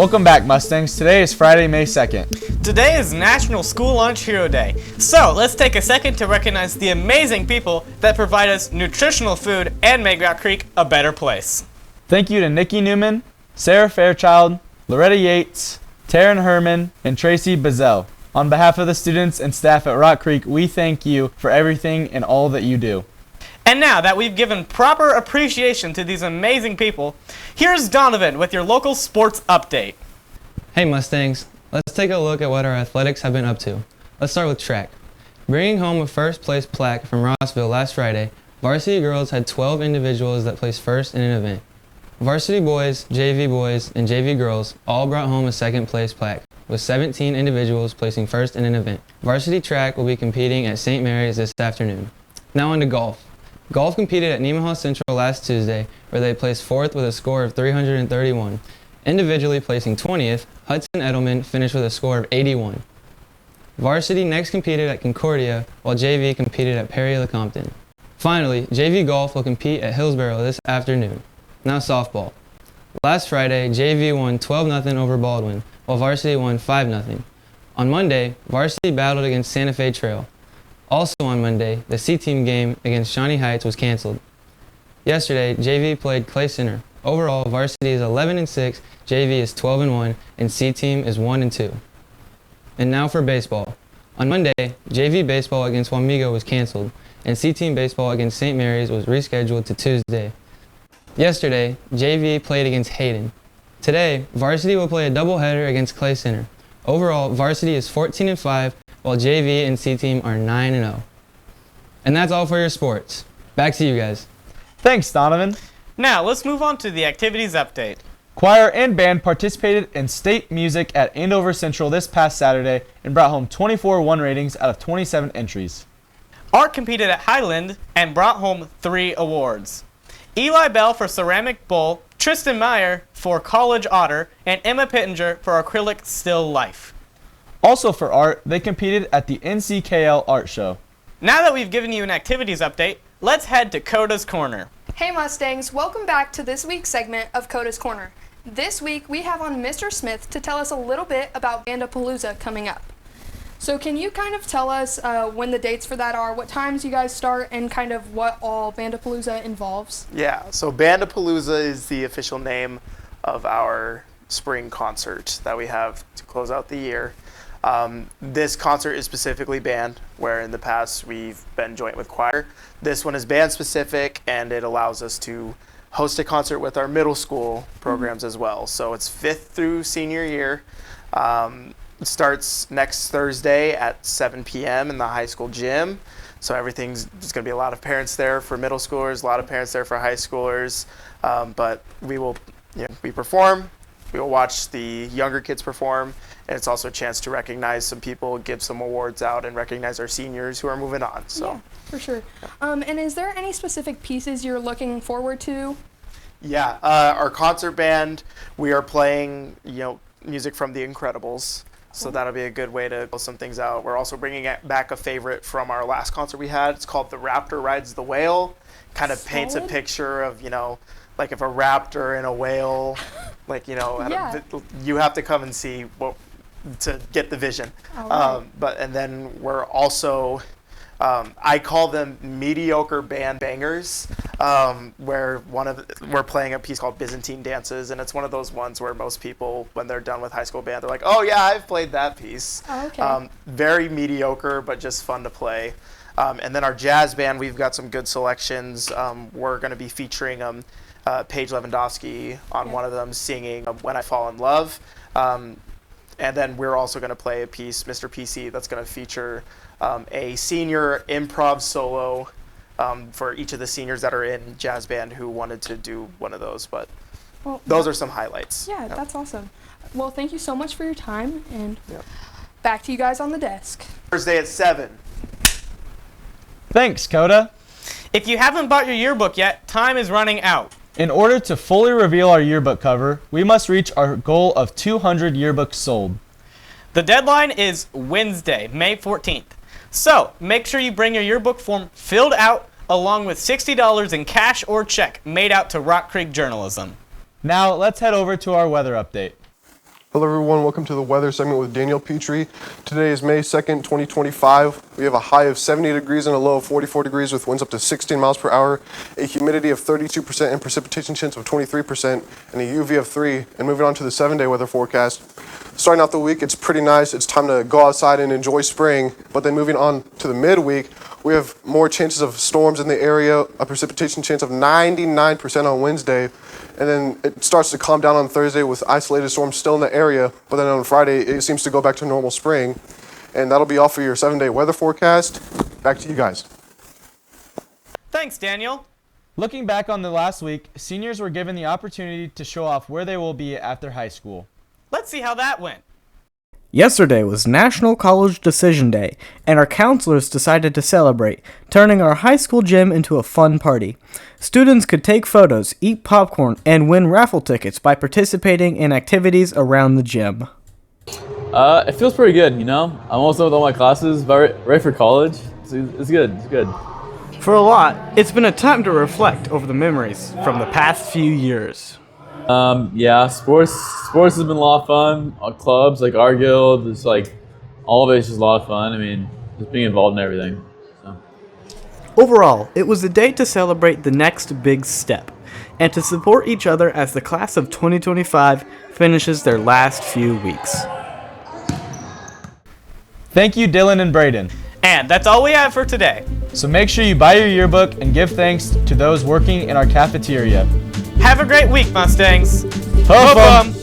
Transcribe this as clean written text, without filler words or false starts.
Welcome back, Mustangs. Today is Friday, May 2nd. Today is National School Lunch Hero Day. So let's take a second to recognize the amazing people that provide us nutritional food and make Rock Creek a better place. Thank you to Nikki Newman, Sarah Fairchild, Loretta Yates, Taryn Herman, and Tracy Bazell. On behalf of the students and staff at Rock Creek, we thank you for everything and all that you do. And now that we've given proper appreciation to these amazing people, here's Donovan with your local sports update. Hey Mustangs, let's take a look at what our athletics have been up to. Let's start with track. Bringing home a first place plaque from Rossville last Friday, varsity girls had 12 individuals that placed first in an event. Varsity boys, and JV girls all brought home a second place plaque, with 17 individuals placing first in an event. Varsity track will be competing at St. Mary's this afternoon. Now on to golf. Golf competed at Nemaha Central last Tuesday, where they placed fourth with a score of 331. Individually placing 20th, Hudson Edelman finished with a score of 81. Varsity next competed at Concordia, while JV competed at Perry-LeCompton. Finally, JV golf will compete at Hillsborough this afternoon. Now softball. Last Friday, JV won 12-0 over Baldwin, while varsity won 5-0. On Monday, varsity battled against Santa Fe Trail. Also on Monday, the C-Team game against Shawnee Heights was canceled. Yesterday, JV played Clay Center. Overall, varsity is 11-6, JV is 12-1, and C-Team is 1-2. And now for baseball. On Monday, JV baseball against Wamego was canceled, and C-Team baseball against St. Mary's was rescheduled to Tuesday. Yesterday, JV played against Hayden. Today, varsity will play a doubleheader against Clay Center. Overall, varsity is 14-5, while JV and C-Team are 9-0. And that's all for your sports. Back to you guys. Thanks, Donovan. Now let's move on to the activities update. Choir and band participated in state music at Andover Central this past Saturday and brought home 24 1 ratings out of 27 entries. Art competed at Highland and brought home 3 awards. Eli Bell for Ceramic Bowl, Tristan Meyer for College Otter, and Emma Pittenger for Acrylic Still Life. Also for art, they competed at the NCKL Art Show. Now that we've given you an activities update, let's head to Koda's Corner. Hey Mustangs, welcome back to this week's segment of Koda's Corner. This week we have on Mr. Smith to tell us a little bit about Bandapoolza coming up. So can you kind of tell us when the dates for that are, what times you guys start, and kind of what all Bandapoolza involves? Yeah, so Bandapoolza is the official name of our spring concert that we have to close out the year. This concert is specifically band, where in the past we've been joint with choir. This one is band specific, and it allows us to host a concert with our middle school programs as well. So it's 5th through senior year. It starts next Thursday at 7 p.m. in the high school gym. So there's going to be a lot of parents there for middle schoolers, a lot of parents there for high schoolers. But we perform. We will watch the younger kids perform, and it's also a chance to recognize some people, give some awards out, and recognize our seniors who are moving on. So, yeah, for sure. And is there any specific pieces you're looking forward to? Yeah, our concert band, we are playing, music from The Incredibles. So that'll be a good way to pull some things out. We're also bringing back a favorite from our last concert we had. It's called The Raptor Rides the Whale. Kind of paints a picture of, like if a raptor and a whale, you have to come and see to get the vision. Right. And then we're also, I call them mediocre band bangers, where we're playing a piece called Byzantine Dances, and it's one of those ones where most people, when they're done with high school band, they're like, oh yeah, I've played that piece. Oh, okay. Very mediocre, but just fun to play. And then our jazz band, we've got some good selections. We're going to be featuring Paige Lewandowski on one of them singing When I Fall in Love. And then we're also going to play a piece, Mr. PC, that's going to feature a senior improv solo for each of the seniors that are in jazz band who wanted to do one of those. But those are some highlights. Yeah, that's awesome. Well, thank you so much for your time, and back to you guys on the desk. Thursday at 7. Thanks, Koda. If you haven't bought your yearbook yet, time is running out. In order to fully reveal our yearbook cover, we must reach our goal of 200 yearbooks sold. The deadline is Wednesday, May 14th. So make sure you bring your yearbook form filled out along with $60 in cash or check made out to Rock Creek Journalism. Now let's head over to our weather update. Hello everyone, welcome to the weather segment with Daniel Petri. Today is May 2nd, 2025. We have a high of 70 degrees and a low of 44 degrees with winds up to 16 miles per hour, a humidity of 32% and precipitation chance of 23%, and a UV of 3. And moving on to the 7-day weather forecast. Starting out the week, it's pretty nice. It's time to go outside and enjoy spring. But then moving on to the midweek, we have more chances of storms in the area, a precipitation chance of 99% on Wednesday. And then it starts to calm down on Thursday with isolated storms still in the area. But then on Friday, it seems to go back to normal spring. And that'll be all for your 7-day weather forecast. Back to you guys. Thanks, Daniel. Looking back on the last week, seniors were given the opportunity to show off where they will be after high school. Let's see how that went. Yesterday was National College Decision Day, and our counselors decided to celebrate, turning our high school gym into a fun party. Students could take photos, eat popcorn, and win raffle tickets by participating in activities around the gym. It feels pretty good, you know? I'm almost done with all my classes, but ready for college. It's good, it's good. For a lot, it's been a time to reflect over the memories from the past few years. Yeah, sports has been a lot of fun. Clubs like our guild, it's like all of it's just a lot of fun. I mean, just being involved in everything. So. Overall, it was a day to celebrate the next big step and to support each other as the class of 2025 finishes their last few weeks. Thank you, Dylan and Braden. And that's all we have for today. So make sure you buy your yearbook and give thanks to those working in our cafeteria. Have a great week, Mustangs. Hope 'em.